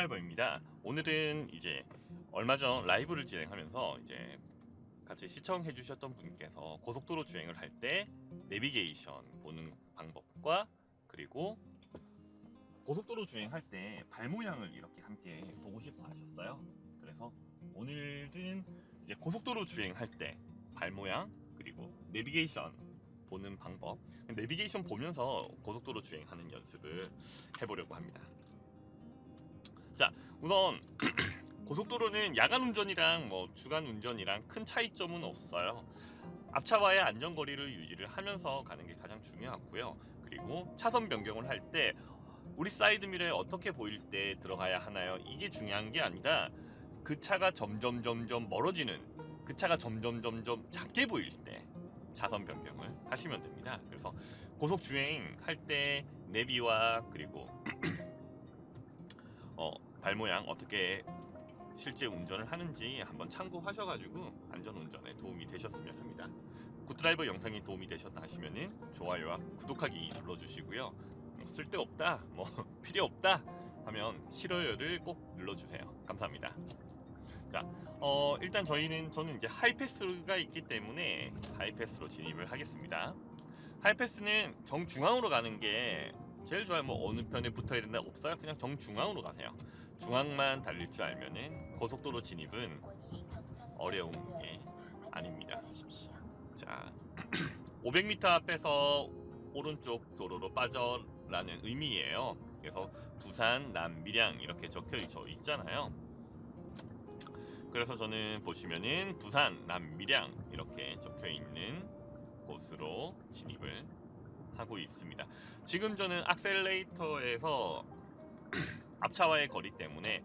구드라이버입니다. 오늘은 이제 얼마 전 라이브를 진행하면서 이제 같이 시청해 주셨던 분께서 고속도로 주행을 할 때 내비게이션 보는 방법과 그리고 고속도로 주행할 때 발 모양을 이렇게 함께 보고 싶어 하셨어요. 그래서 오늘은 이제 고속도로 주행할 때 발 모양 그리고 내비게이션 보는 방법, 내비게이션 보면서 고속도로 주행하는 연습을 해보려고 합니다. 자, 우선 고속도로는 야간 운전이랑 주간 운전이랑 큰 차이점은 없어요. 앞차와의 안전거리를 유지를 하면서 가는 게 가장 중요하고요. 그리고 차선 변경을 할 때 우리 사이드미러에 어떻게 보일 때 들어가야 하나요? 이게 중요한 게 아니라 그 차가 점점 멀어지는, 그 차가 점점 작게 보일 때 차선 변경을 하시면 됩니다. 그래서 고속 주행 할 때 내비와 그리고 발 모양 어떻게 실제 운전을 하는지 한번 참고하셔가지고 안전운전에 도움이 되셨으면 합니다. 굿드라이버 영상이 도움이 되셨다 하시면은 좋아요와 구독하기 눌러주시고요. 쓸데없다, 필요 없다 하면 싫어요를 꼭 눌러주세요. 감사합니다. 자, 일단 저는 이제 하이패스가 있기 때문에 하이패스로 진입을 하겠습니다. 하이패스는 정중앙으로 가는 게 제일 좋아요. 어느 편에 붙어야 된다 없어요. 그냥 정중앙으로 가세요. 중앙만 달릴 줄 알면은 고속도로 진입은 어려운 게 아닙니다. 자, 500m 앞에서 오른쪽 도로로 빠져라는 의미예요. 그래서 부산 남밀양 이렇게 적혀 있잖아요. 그래서 저는 보시면은 부산 남밀양 이렇게 적혀 있는 곳으로 진입을 하고 있습니다. 지금 저는 악셀레이터에서 앞차와의 거리 때문에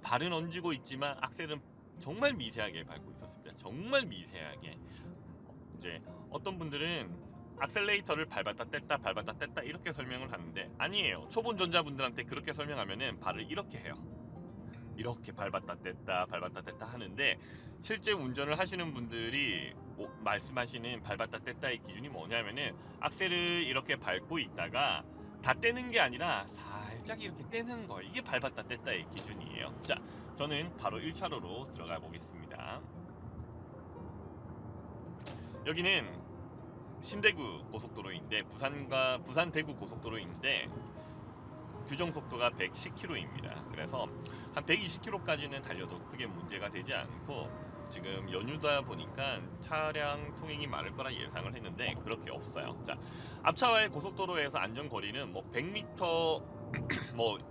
발은 얹고 있지만 악셀은 정말 미세하게 밟고 있었습니다. 정말 미세하게. 이제 어떤 분들은 악셀레이터를 밟았다 뗐다 이렇게 설명을 하는데 아니에요. 초보 운전자분들한테 그렇게 설명하면은 발을 이렇게 해요. 이렇게 밟았다 뗐다 하는데 실제 운전을 하시는 분들이 말씀하시는 밟았다 뗐다의 기준이 뭐냐면은 악셀을 이렇게 밟고 있다가 다 떼는 게 아니라 살짝 이렇게 떼는 거, 이게 밟았다 뗐다의 기준이에요. 자, 저는 바로 1차로로 들어가 보겠습니다. 여기는 신대구 고속도로인데 부산 대구 고속도로인데 규정 속도가 110km입니다. 그래서 한 120km까지는 달려도 크게 문제가 되지 않고 지금 연휴다 보니까 차량 통행이 많을 거라 예상을 했는데 그렇게 없어요. 자, 앞차와의 고속도로에서 안전거리는 100m,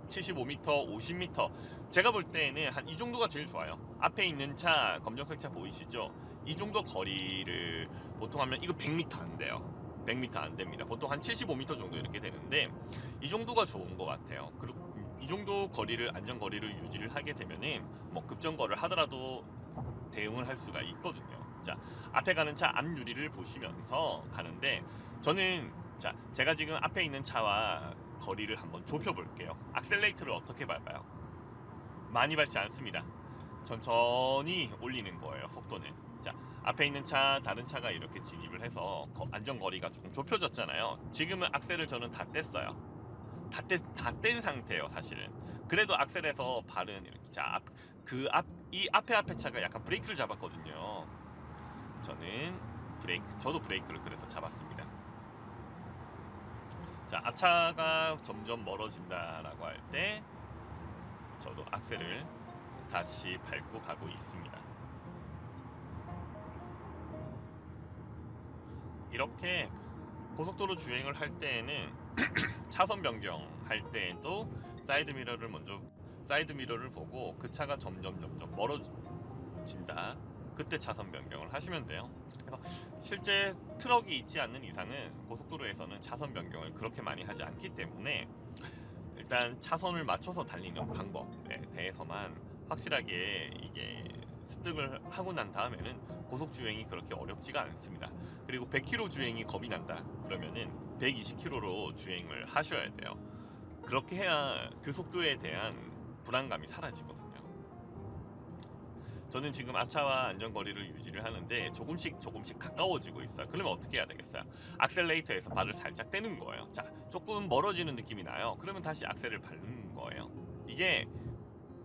75m, 50m. 제가 볼 때는 한 이 정도가 제일 좋아요. 앞에 있는 차, 검정색 차 보이시죠? 이 정도 거리를 보통 하면 이거 100m 안 돼요. 100m 안 됩니다. 보통 한 75m 정도 이렇게 되는데 이 정도가 좋은 것 같아요. 그리고 이 정도 거리를 안전거리를 유지를 하게 되면은 급정거를 하더라도 대응을 할 수가 있거든요. 자, 앞에 가는 차 앞유리를 보시면서 가는데 저는 제가 지금 앞에 있는 차와 거리를 한번 좁혀 볼게요. 악셀레이터를 어떻게 밟아요? 많이 밟지 않습니다. 천천히 올리는 거예요. 속도는. 자, 앞에 있는 차, 다른 차가 이렇게 진입을 해서 안전거리가 조금 좁혀졌잖아요. 지금은 악셀을 저는 다 뗐어요. 다 뗀 상태예요, 사실은. 그래도 악셀에서 발은 이렇게 이 앞에 차가 약간 브레이크를 잡았거든요. 저도 브레이크를 그래서 잡았습니다. 자, 앞차가 점점 멀어진다라고 할 때 저도 악셀을 다시 밟고 가고 있습니다. 이렇게 고속도로 주행을 할 때에는 차선 변경할 때에도 사이드 미러를 보고 그 차가 점점 멀어진다. 그때 차선 변경을 하시면 돼요. 그래서 실제 트럭이 있지 않는 이상은 고속도로에서는 차선 변경을 그렇게 많이 하지 않기 때문에 일단 차선을 맞춰서 달리는 방법에 대해서만 확실하게 이게 습득을 하고 난 다음에는 고속 주행이 그렇게 어렵지가 않습니다. 그리고 100km 주행이 겁이 난다 그러면은 120km로 주행을 하셔야 돼요. 그렇게 해야 그 속도에 대한 불안감이 사라지거든요. 저는 지금 앞차와 안전거리를 유지를 하는데 조금씩 가까워지고 있어요. 그러면 어떻게 해야 되겠어요? 악셀레이터에서 발을 살짝 떼는 거예요. 자, 조금 멀어지는 느낌이 나요. 그러면 다시 악셀을 밟는 거예요. 이게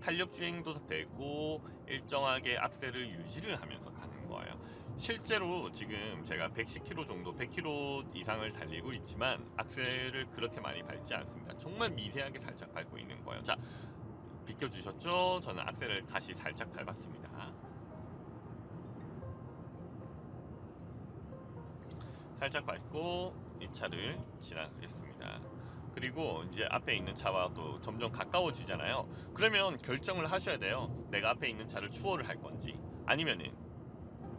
탄력 주행도 되고 일정하게 악셀을 유지를 하면서 가는 거예요. 실제로 지금 제가 110km 정도, 100km 이상을 달리고 있지만 악셀을 그렇게 많이 밟지 않습니다. 정말 미세하게 살짝 밟고 있는 거예요. 자, 비켜주셨죠? 저는 악셀을 다시 살짝 밟았습니다. 살짝 밟고 이 차를 지나가겠습니다. 그리고 이제 앞에 있는 차와 또 점점 가까워지잖아요. 그러면 결정을 하셔야 돼요. 내가 앞에 있는 차를 추월을 할 건지 아니면은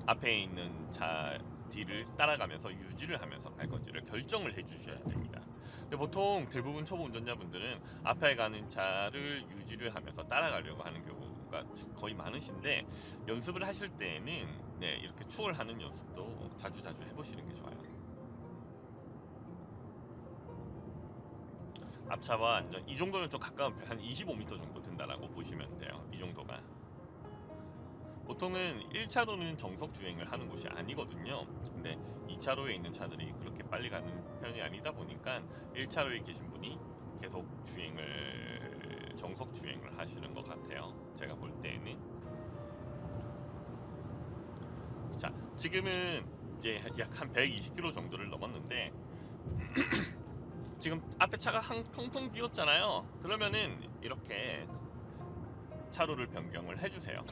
앞에 있는 차 뒤를 따라가면서 유지를 하면서 갈 건지를 결정을 해 주셔야 됩니다. 근데 보통 대부분 초보 운전자분들은 앞에 가는 차를 유지를 하면서 따라가려고 하는 경우가 거의 많으신데 연습을 하실 때에는 네, 이렇게 추월하는 연습도 자주자주 해보시는 게 좋아요. 앞차와 안전 이 정도면 좀 가까운 편, 한 25m 정도 된다라고 보시면 돼요. 이 정도가. 보통은 1차로는 정석 주행을 하는 곳이 아니거든요. 근데 2차로에 있는 차들이 그렇게 빨리 가는 편이 아니다 보니까 1차로에 계신 분이 계속 주행을 정석 주행을 하시는 것 같아요. 제가 볼 때는. 자, 지금은 이제 약 한 120km 정도를 넘었는데 지금 앞에 차가 한 텅텅 비었잖아요. 그러면은 이렇게 차로를 변경을 해주세요.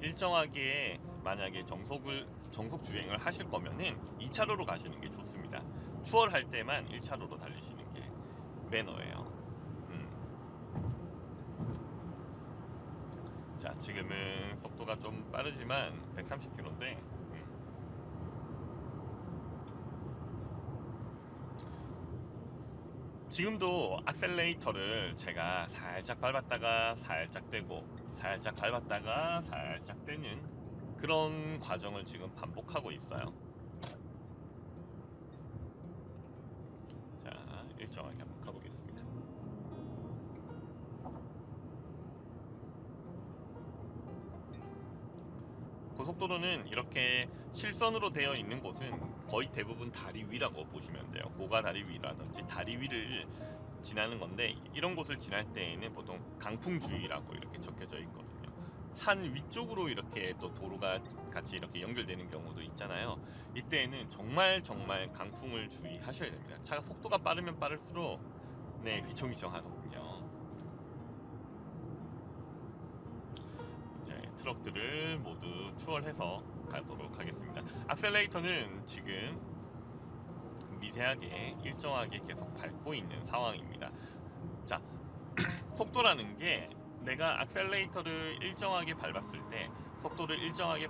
일정하게 만약에 정속 주행을 하실 거면은 2차로로 가시는 게 좋습니다. 추월할 때만 1차로로 달리시는 게 매너예요. 자, 지금은 속도가 좀 빠르지만 130km인데 지금도 악셀레이터를 제가 살짝 밟았다가 살짝 떼고 살짝 밟았다가 살짝 떼는 그런 과정을 지금 반복하고 있어요. 자, 일정하게 한번 가보겠습니다. 고속도로는 이렇게 실선으로 되어 있는 곳은 거의 대부분 다리 위라고 보시면 돼요. 고가 다리 위라든지 다리 위를 지나는 건데 이런 곳을 지날 때에는 보통 강풍주의라고 이렇게 적혀져 있거든요. 산 위쪽으로 이렇게 또 도로가 같이 이렇게 연결되는 경우도 있잖아요. 이때에는 정말 강풍을 주의하셔야 됩니다. 차가 속도가 빠르면 빠를수록 네, 휘청휘청하거든요. 이제 트럭들을 모두 추월해서 가도록 하겠습니다. 악셀레이터는 지금 미세하게 일정하게 계속 밟고 있는 상황입니다. 자, 속도라는 게 내가 악셀레이터를 일정하게 밟았을 때 속도를 일정하게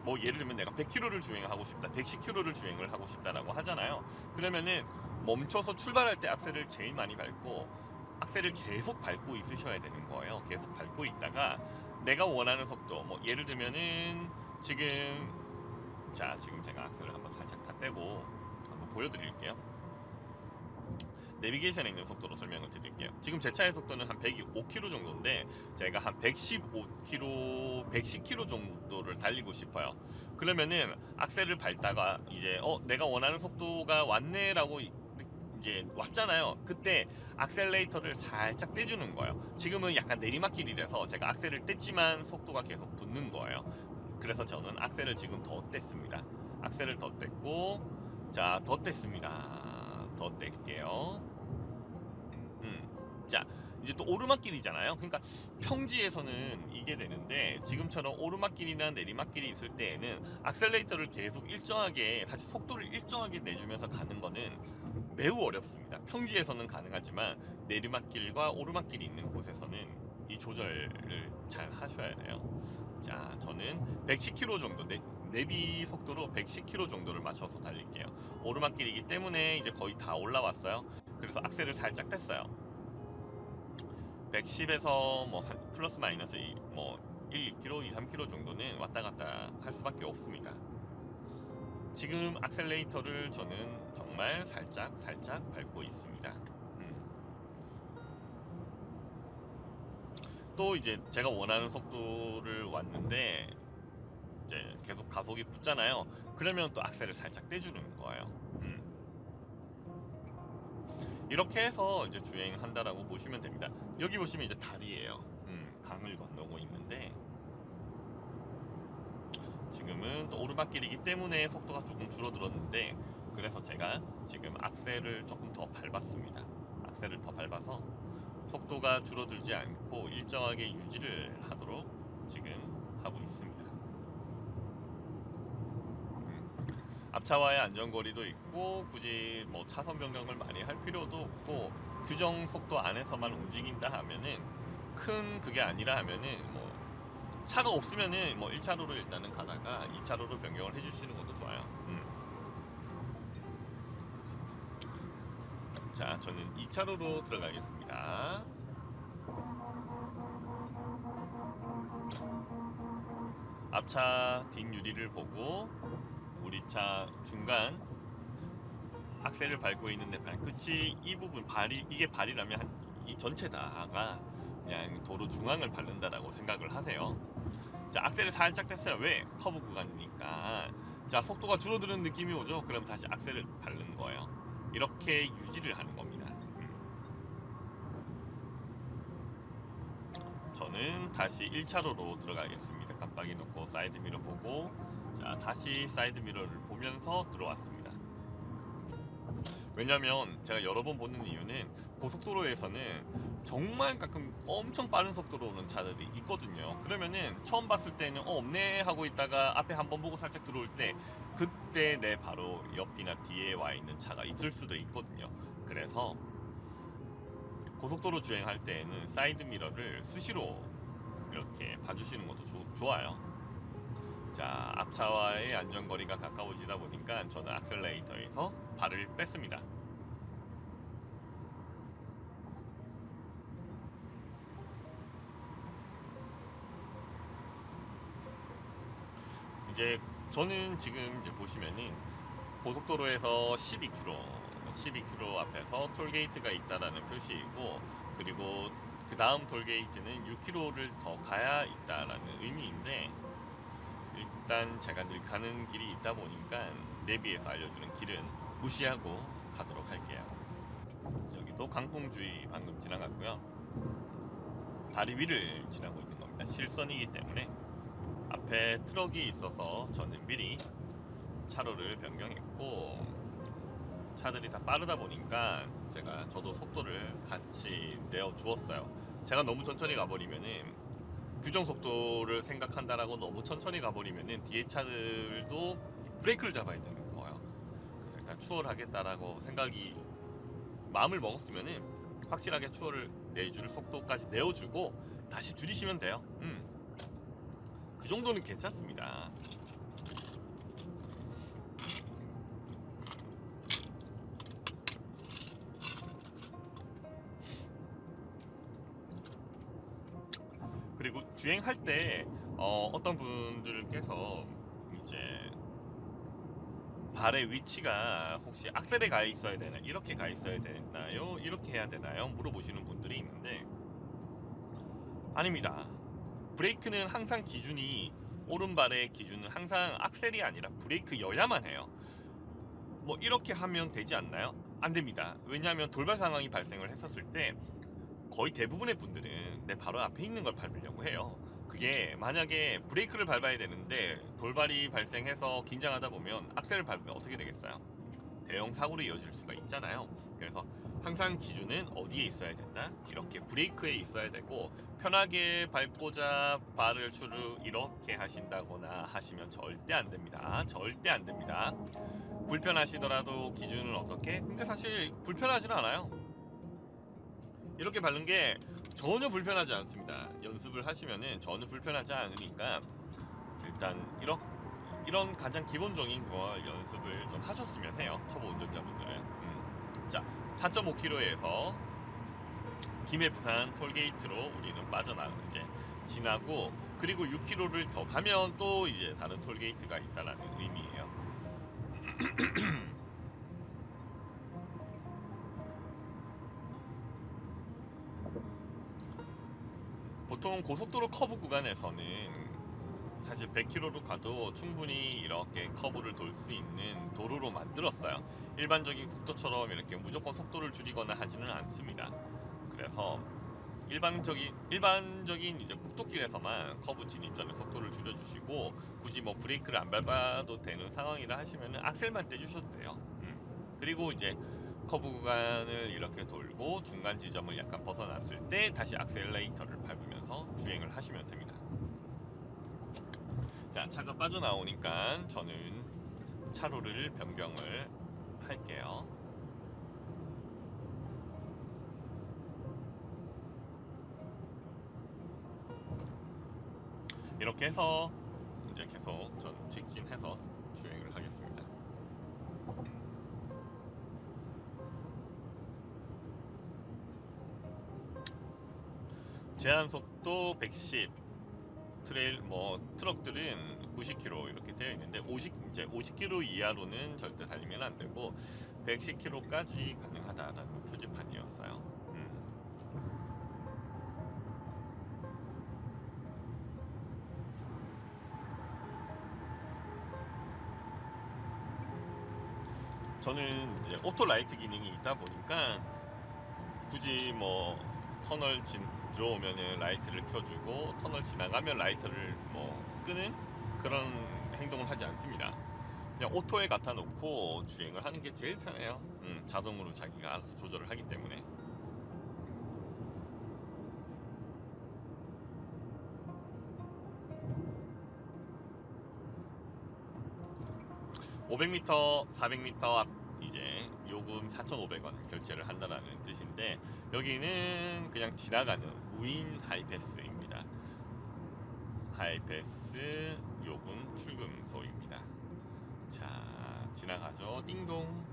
뭐 예를 들면 내가 100km를 주행하고 싶다, 110km를 주행을 하고 싶다라고 하잖아요. 그러면은 멈춰서 출발할 때 악셀을 제일 많이 밟고 악셀을 계속 밟고 있으셔야 되는 거예요. 계속 밟고 있다가 내가 원하는 속도, 뭐 예를 들면은 지금 제가 악셀을 한번 살짝 다 떼고 한번 보여드릴게요. 내비게이션에 있는 속도로 설명을 드릴게요. 지금 제 차의 속도는 한 105km 정도인데 제가 한 115km, 110km 정도를 달리고 싶어요. 그러면은 악셀을 밟다가 이제 내가 원하는 속도가 왔네라고 이제 왔잖아요. 그때 악셀레이터를 살짝 떼주는 거예요. 지금은 약간 내리막길이라서 제가 악셀을 뗐지만 속도가 계속 붙는 거예요. 그래서 저는 악셀을 지금 더 뗐습니다. 악셀을 더 뗐고 자, 더 뗐습니다. 더 뗄게요. 자, 이제 또 오르막길이잖아요. 그러니까 평지에서는 이게 되는데 지금처럼 오르막길이나 내리막길이 있을 때에는 악셀레이터를 계속 일정하게 사실 속도를 일정하게 내주면서 가는 거는 매우 어렵습니다. 평지에서는 가능하지만 내리막길과 오르막길이 있는 곳에서는 이 조절을 잘 하셔야 돼요. 자, 저는 110km 정도 내비 속도로 110km 정도를 맞춰서 달릴게요. 오르막길이기 때문에 이제 거의 다 올라왔어요. 그래서 악셀을 살짝 뗐어요. 110에서 뭐 플러스 마이너스 뭐 1, 2km, 2, 3km 정도는 왔다 갔다 할 수밖에 없습니다. 지금 악셀레이터를 저는 정말 살짝 밟고 있습니다. 또 이제 제가 원하는 속도를 왔는데 이제 계속 가속이 붙잖아요. 그러면 또 악셀을 살짝 떼주는 거예요. 이렇게 해서 이제 주행한다라고 보시면 됩니다. 여기 보시면 이제 다리예요. 강을 건너고 있는데 지금은 또 오르막길이기 때문에 속도가 조금 줄어들었는데 그래서 제가 지금 악셀을 조금 더 밟았습니다. 악셀을 더 밟아서 속도가 줄어들지 않고 일정하게 유지를 하도록 지금 하고 있습니다. 앞차와의 안전거리도 있고 굳이 뭐 차선 변경을 많이 할 필요도 없고 규정 속도 안에서만 움직인다 하면은 큰 그게 아니라 하면은 뭐 차가 없으면은 뭐 1차로로 일단은 가다가 2차로로 변경을 해주시는 것도 좋아요. 자, 저는 2차로로 들어가겠습니다. 앞차 뒷유리를 보고 우리 차 중간 악셀을 밟고 있는데 발끝이 이 부분 발이 이게 발이라면 이 전체 다가 그냥 도로 중앙을 밟는다라고 생각을 하세요. 자, 악셀을 살짝 뗐어요. 왜? 커브 구간이니까. 자, 속도가 줄어드는 느낌이 오죠? 그럼 다시 악셀을 밟는 거예요. 이렇게 유지를 하는 겁니다. 저는 다시 1차로로 들어가겠습니다. 깜빡이 놓고 사이드미러 보고 자, 다시 사이드미러를 보면서 들어왔습니다. 왜냐면 제가 여러 번 보는 이유는 고속도로에서는 정말 가끔 엄청 빠른 속도로 오는 차들이 있거든요. 그러면은 처음 봤을 때는 없네 하고 있다가 앞에 한번 보고 살짝 들어올 때 그때 내 바로 옆이나 뒤에 와 있는 차가 있을 수도 있거든요. 그래서 고속도로 주행할 때에는 사이드미러를 수시로 이렇게 봐주시는 것도 좋아요. 자, 앞차와의 안전거리가 가까워지다 보니까 저는 악셀레이터에서 발을 뺐습니다. 이제 저는 지금 이제 보시면은 고속도로에서 12km 앞에서 톨게이트가 있다라는 표시이고 그리고 그 다음 톨게이트는 6km를 더 가야 있다라는 의미인데 일단 제가 늘 가는 길이 있다 보니까 내비에서 알려주는 길은 무시하고 가도록 할게요. 여기도 강풍주의 방금 지나갔고요. 다리 위를 지나고 있는 겁니다. 실선이기 때문에 앞에 트럭이 있어서 저는 미리 차로를 변경했고 차들이 다 빠르다 보니까 저도 속도를 같이 내어 주었어요. 제가 너무 천천히 가버리면은 규정 속도를 생각한다라고 너무 천천히 가버리면은 뒤에 차들도 브레이크를 잡아야 되는 거예요. 그래서 일단 추월하겠다라고 생각이 마음을 먹었으면은 확실하게 추월을 내줄 속도까지 내어주고 다시 줄이시면 돼요. 그 정도는 괜찮습니다. 그리고 주행할 때 어떤 분들께서 이제 발의 위치가 혹시 악셀에 가 있어야 되나 이렇게 가 있어야 되나요? 이렇게 해야 되나요? 물어보시는 분들이 있는데 아닙니다. 브레이크는 항상 기준이 오른발의 기준은 항상 악셀이 아니라 브레이크여야만 해요. 뭐 이렇게 하면 되지 않나요? 안 됩니다. 왜냐하면 돌발 상황이 발생을 했었을 때 거의 대부분의 분들은 내 바로 앞에 있는 걸 밟으려고 해요. 그게 만약에 브레이크를 밟아야 되는데 돌발이 발생해서 긴장하다 보면 악셀을 밟으면 어떻게 되겠어요? 대형 사고로 이어질 수가 있잖아요. 그래서 항상 기준은 어디에 있어야 된다? 이렇게 브레이크에 있어야 되고 편하게 밟고자 발을 추르 이렇게 하신다거나 하시면 절대 안 됩니다. 절대 안 됩니다. 불편하시더라도 기준은 어떻게? 근데 사실 불편하지는 않아요. 이렇게 밟는 게 전혀 불편하지 않습니다. 연습을 하시면은 전혀 불편하지 않으니까 일단 이런 가장 기본적인 걸 연습을 좀 하셨으면 해요. 초보 운전자분들은. 자, 4.5km에서 김해 부산 톨게이트로 우리는 이제 지나고 그리고 6km를 더 가면 또 이제 다른 톨게이트가 있다라는 의미예요. 보통 고속도로 커브 구간에서는 사실 100km로 가도 충분히 이렇게 커브를 돌 수 있는 도로로 만들었어요. 일반적인 국도처럼 이렇게 무조건 속도를 줄이거나 하지는 않습니다. 그래서 일반적인 이제 국도길에서만 커브 진입 전에 속도를 줄여주시고 굳이 뭐 브레이크를 안 밟아도 되는 상황이라 하시면은 악셀만 떼주셔도 돼요. 그리고 이제 커브 구간을 이렇게 돌고 중간 지점을 약간 벗어났을 때 다시 악셀레이터를 밟으면서 주행을 하시면 됩니다. 자, 차가 빠져나오니까 저는 차로를 변경을 할게요. 이렇게 해서 이제 계속 저는 직진해서 주행을 하겠습니다. 제한 속도 110, 트레일 뭐 트럭들은 90km 이렇게 되어 있는데 이제 50km 이하로는 절대 달리면 안 되고 110km까지 가능하다라는 표지판이었어요. 저는 이제 오토 라이트 기능이 있다 보니까 굳이 뭐 터널 들어오면은 라이트를 켜주고 터널 지나가면 라이트를 뭐 끄는 그런 행동을 하지 않습니다. 그냥 오토에 갖다 놓고 주행을 하는 게 제일 편해요. 자동으로 자기가 알아서 조절을 하기 때문에. 500m, 400m 앞 이제 요금 4,500원 결제를 한다라는 뜻인데 여기는 그냥 지나가는 무인 하이패스입니다. 하이패스 요금 출금소입니다. 자, 지나가죠. 띵동.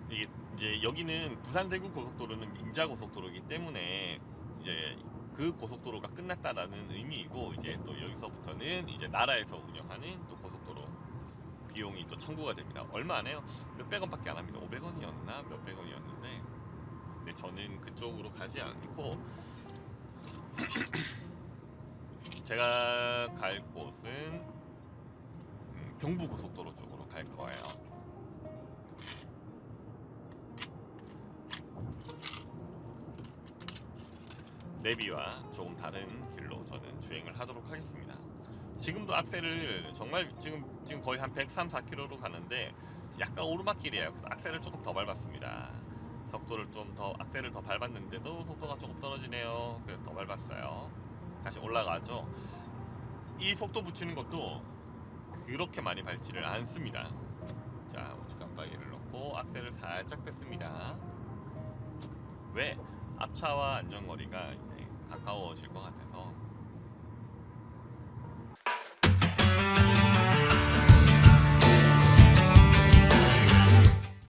이게 이제 여기는 부산 대구 고속도로는 민자 고속도로이기 때문에 이제 그 고속도로가 끝났다라는 의미이고 이제 또 여기서부터는 이제 나라에서 운영하는 또 고속도로 비용이 또 청구가 됩니다. 얼마 안 해요? 몇백 원밖에 안 합니다. 500원이었나 몇백 원이었는데 근데 저는 그쪽으로 가지 않고 제가 갈 곳은 경부고속도로 쪽으로 갈 거예요. 내비와 조금 다른 길로 저는 주행을 하도록 하겠습니다. 지금도 악셀을 정말 지금 거의 한 103, 4km로 가는데 약간 오르막길이에요. 그래서 악셀을 조금 더 밟았습니다. 속도를 좀 더 악셀을 더 밟았는데도 속도가 조금 떨어지네요. 그래서 더 밟았어요. 다시 올라가죠. 이 속도 붙이는 것도 그렇게 많이 밟지를 않습니다. 자, 우측 깜빡이를 넣고 악셀을 살짝 뺐습니다. 왜? 앞차와 안전거리가 이제 가까워질 것 같아서